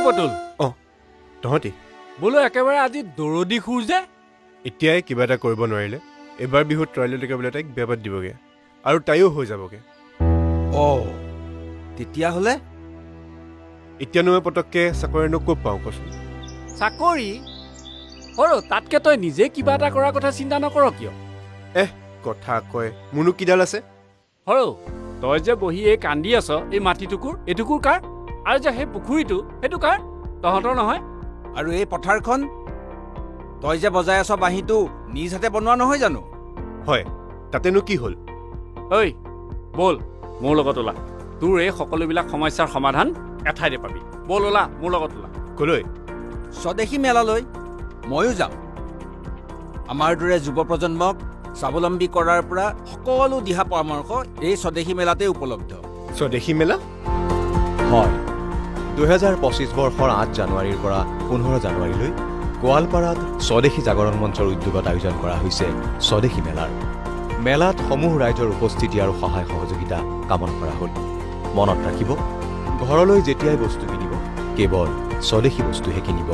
পটুল তহঁতি বোলো একেবাৰে আজি দৰদি খুৰ যে এতিয়াই কিবা এটা কৰিব নোৱাৰিলে এবাৰ বিহুত ট্ৰাইললৈকে বোলে তাইক বেবাত দিবগে আৰু তাইও হৈ যাবগে তেতিয়াহ'লে এতিয়ানো পটককে চাকৰিনো ক'ত পাওঁ কচোন চাকৰি সৰু তাতকে তই নিজে কিবা এটা কৰাৰ কথা চিন্তা নকৰ কিয় কথা কয় মোৰনো কিডাল আছে সৰু তই যে বহি এই কান্দি আছ এই মাটিটুকুৰ এইটুকুৰ কাৰ আৰু যে সেই পুখুৰীটো সেইটো কাৰ তহঁতৰ নহয় আৰু এই পথাৰখন তই যে বজাই আছ বাঁহীটো নিজ হাতে বনোৱা নহয় জানো হয় তাতেনো কি হ'ল ঐ ব'ল মোৰ লগত ওলা তোৰ এই সকলোবিলাক সমস্যাৰ সমাধান এঠাইতে পাবি ব'ল ওলা মোৰ লগত ওলা ক'লৈ স্বদেশী মেলালৈ ময়ো যাম আমাৰ দৰে যুৱ প্ৰজন্মক স্বাৱলম্বী কৰাৰ পৰা সকলো দিহা পৰামৰ্শ এই স্বদেশী মেলাতে উপলব্ধ স্বদেশী মেলা হয় 2025 বৰ্ষৰ 8 জানুৱাৰীৰ পৰা 15 জানুৱাৰীলৈ গোৱালপাৰাত স্বদেশী জাগৰণ মঞ্চৰ উদ্যোগত আয়োজন কৰা হৈছে স্বদেশী মেলাৰ মেলাত সমূহ ৰাইজৰ উপস্থিতি আৰু সহায় সহযোগিতা কামনা কৰা হ'ল মনত ৰাখিব ঘৰলৈ যেতিয়াই বস্তু কিনিব কেৱল স্বদেশী বস্তুহে কিনিব